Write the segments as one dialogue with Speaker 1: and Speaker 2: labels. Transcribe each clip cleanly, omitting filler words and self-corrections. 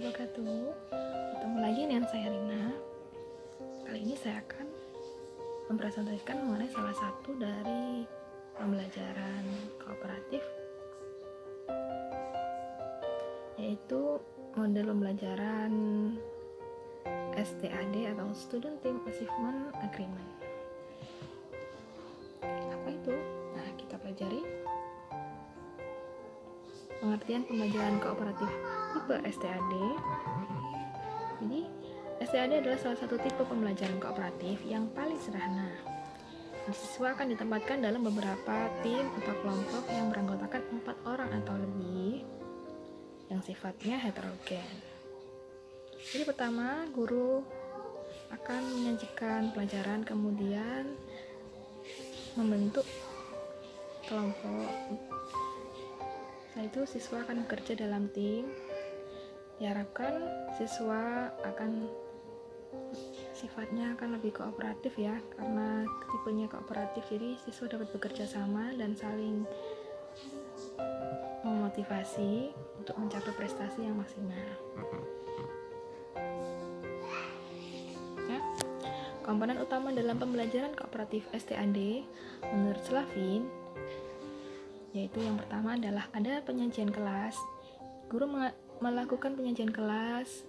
Speaker 1: wabarakatuh. Ketemu lagi dengan saya Rina. Kali ini saya akan mempresentasikan mengenai salah satu dari pembelajaran kooperatif, yaitu model pembelajaran STAD atau Student Team Achievement Agreement. Apa itu? Nah, kita pelajari pengertian pembelajaran kooperatif tipe STAD. Jadi, STAD adalah salah satu tipe pembelajaran kooperatif yang paling sederhana. Siswa akan ditempatkan dalam beberapa tim atau kelompok yang beranggotakan 4 orang atau lebih yang sifatnya heterogen. Jadi pertama, guru akan menyajikan pelajaran, kemudian membentuk kelompok. Setelah itu siswa akan bekerja dalam tim. Diharapkan siswa akan sifatnya akan lebih kooperatif ya, karena tipenya kooperatif, jadi siswa dapat bekerja sama dan saling memotivasi untuk mencapai prestasi yang maksimal. Ya. Komponen utama dalam pembelajaran kooperatif STAD menurut Slavin, yaitu yang pertama adalah ada penyajian kelas. Guru melakukan penyajian kelas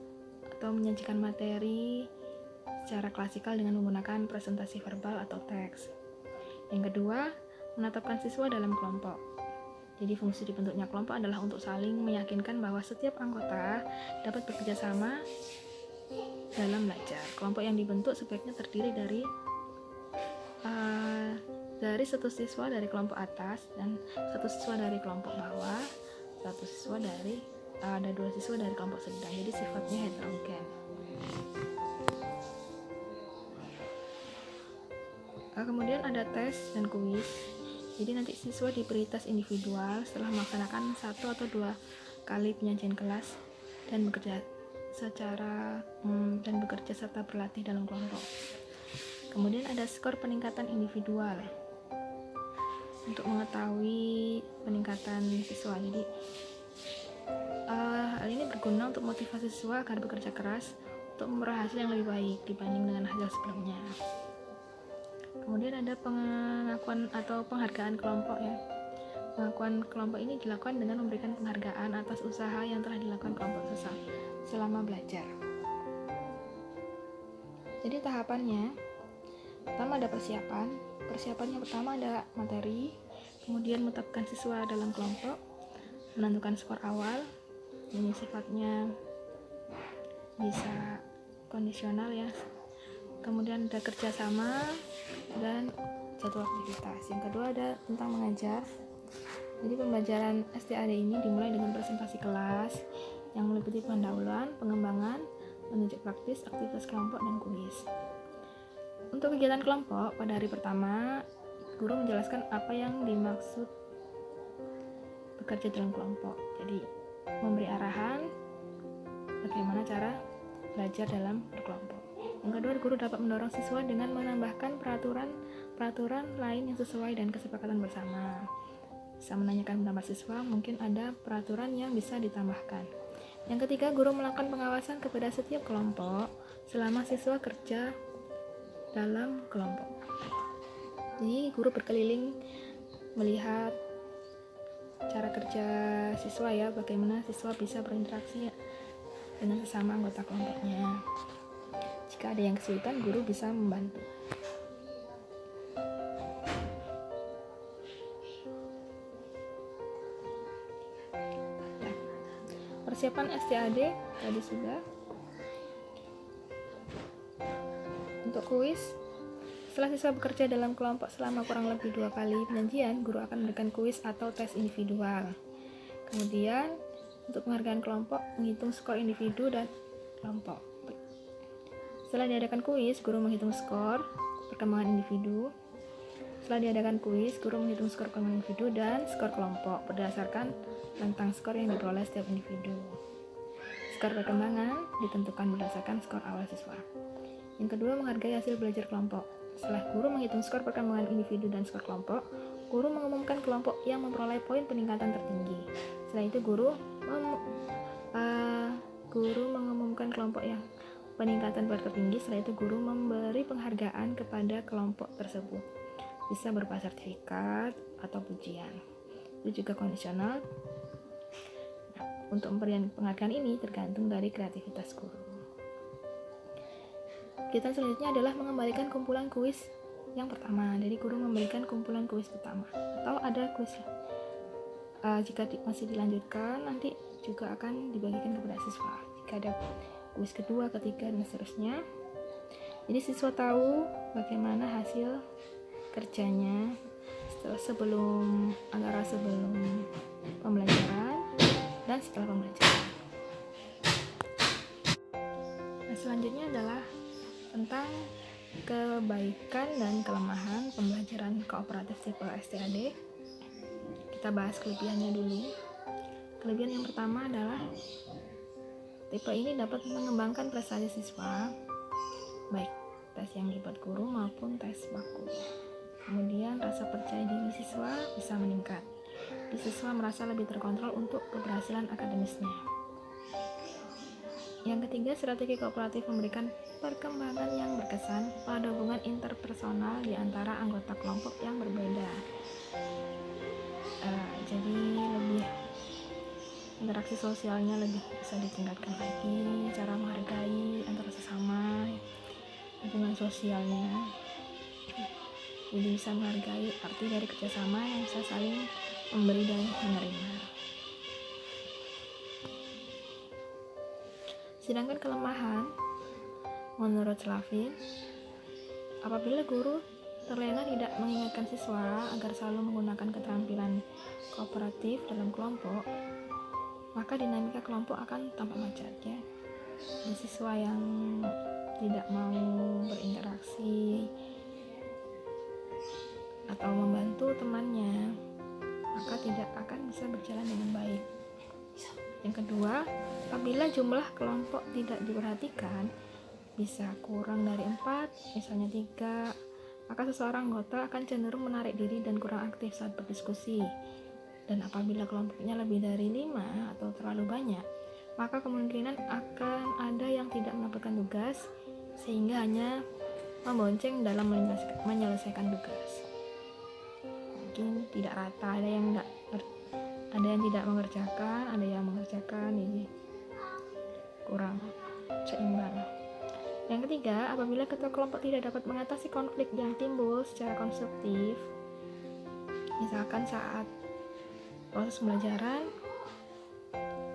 Speaker 1: atau menyajikan materi secara klasikal dengan menggunakan presentasi verbal atau teks. Yang kedua, menetapkan siswa dalam kelompok. Jadi fungsi dibentuknya kelompok adalah untuk saling meyakinkan bahwa setiap anggota dapat bekerja sama dalam belajar. Kelompok yang dibentuk sebaiknya terdiri dari satu siswa dari kelompok atas dan satu siswa dari kelompok bawah, ada 2 siswa dari kelompok sedang. Jadi sifatnya heterogen. Kemudian ada tes dan kuis. Jadi nanti siswa diberi tes individual setelah melaksanakan 1 atau 2 kali penyajian kelas dan bekerja serta berlatih dalam kelompok. Kemudian ada skor peningkatan individual untuk mengetahui peningkatan siswa. Jadi hal ini berguna untuk motivasi siswa agar bekerja keras untuk memperoleh hasil yang lebih baik dibanding dengan hasil sebelumnya. Kemudian ada pengakuan atau penghargaan kelompok ya. Pengakuan kelompok ini dilakukan dengan memberikan penghargaan atas usaha yang telah dilakukan kelompok selama belajar. Jadi tahapannya, pertama ada persiapan. Persiapannya pertama ada materi, kemudian menetapkan siswa dalam kelompok, menentukan skor awal, ini sifatnya bisa kondisional ya. Kemudian ada kerjasama dan jadwal aktivitas. Yang kedua ada tentang mengajar. Jadi pembelajaran STAD ini dimulai dengan presentasi kelas yang meliputi pendahuluan, pengembangan, penunjuk praktis, aktivitas kelompok, dan kuis. Untuk kegiatan kelompok, pada hari pertama, guru menjelaskan apa yang dimaksud bekerja dalam kelompok. Jadi, memberi arahan bagaimana cara belajar dalam berkelompok. Yang kedua, guru dapat mendorong siswa dengan menambahkan peraturan lain yang sesuai dan kesepakatan bersama. Bisa menanyakan pendapat siswa, mungkin ada peraturan yang bisa ditambahkan. Yang ketiga, guru melakukan pengawasan kepada setiap kelompok selama siswa kerja dalam kelompok. Jadi guru berkeliling melihat cara kerja siswa ya, bagaimana siswa bisa berinteraksi dengan sesama anggota kelompoknya. Jika ada yang kesulitan, guru bisa membantu. Ya. Persiapan STAD tadi sudah. Untuk kuis, setelah siswa bekerja dalam kelompok selama kurang lebih 2 kali penyajian, guru akan memberikan kuis atau tes individual. Kemudian, untuk penghargaan kelompok, menghitung skor individu dan kelompok. Setelah diadakan kuis, guru menghitung skor perkembangan individu. Setelah diadakan kuis, guru menghitung skor perkembangan individu dan skor kelompok berdasarkan rentang skor yang diperoleh setiap individu. Skor perkembangan ditentukan berdasarkan skor awal siswa. Yang kedua, menghargai hasil belajar kelompok. Setelah guru menghitung skor perkembangan individu dan skor kelompok, guru mengumumkan kelompok yang memperoleh poin peningkatan tertinggi. Setelah itu guru guru mengumumkan kelompok yang peningkatan bakat tertinggi. Setelah itu guru memberi penghargaan kepada kelompok tersebut, bisa berupa sertifikat atau pujian. Itu juga kondisional. Nah, untuk pemberian penghargaan ini tergantung dari kreativitas guru. Kegiatan selanjutnya adalah mengembalikan kumpulan kuis yang pertama. Jadi guru memberikan kumpulan kuis pertama, atau ada kuis jika masih dilanjutkan nanti juga akan dibagikan kepada siswa. Jika ada kuis kedua, ketiga, dan seterusnya. Jadi siswa tahu bagaimana hasil kerjanya antara sebelum pembelajaran dan setelah pembelajaran. Nah, selanjutnya adalah tentang kebaikan dan kelemahan pembelajaran kooperatif tipe STAD. Kita bahas kelebihannya dulu. Kelebihan yang pertama adalah tipe ini dapat mengembangkan prestasi siswa, baik tes yang dibuat guru maupun tes baku. Kemudian rasa percaya diri siswa bisa meningkat. Siswa merasa lebih terkontrol untuk keberhasilan akademisnya. Yang ketiga, strategi kooperatif memberikan perkembangan yang berkesan pada hubungan interpersonal di antara anggota kelompok yang berbeda. Jadi lebih interaksi sosialnya lebih bisa ditingkatkan lagi, cara menghargai antara sesama, hubungan sosialnya. Jadi bisa menghargai arti dari kerjasama yang bisa saling memberi dan menerima. Sedangkan kelemahan, menurut Slavin, apabila guru terlena tidak mengingatkan siswa agar selalu menggunakan keterampilan kooperatif dalam kelompok, maka dinamika kelompok akan tampak macet ya. Di siswa yang tidak mau berinteraksi atau membantu temannya, maka tidak akan bisa berjalan dengan baik. Yang kedua, apabila jumlah kelompok tidak diperhatikan, bisa kurang dari 4, misalnya 3, maka seseorang anggota akan cenderung menarik diri dan kurang aktif saat berdiskusi. Dan apabila kelompoknya lebih dari 5 atau terlalu banyak, maka kemungkinan akan ada yang tidak mendapatkan tugas, sehingga hanya membonceng dalam menyelesaikan tugas. Mungkin tidak rata, ada yang tidak mengerjakan, ada yang mengerjakan, jadi kurang seimbang. Yang ketiga, apabila ketua kelompok tidak dapat mengatasi konflik yang timbul secara konstruktif, misalkan saat proses pembelajaran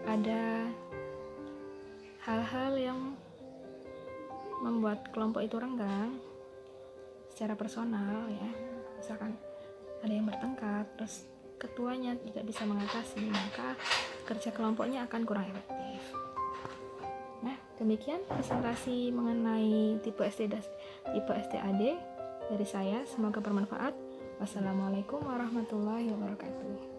Speaker 1: ada hal-hal yang membuat kelompok itu renggang secara personal ya, misalkan ada yang bertengkar, terus ketuanya tidak bisa mengatasi, maka kerja kelompoknya akan kurang efektif. Nah, demikian presentasi mengenai tipe STAD dari saya. Semoga bermanfaat. Wassalamualaikum warahmatullahi wabarakatuh.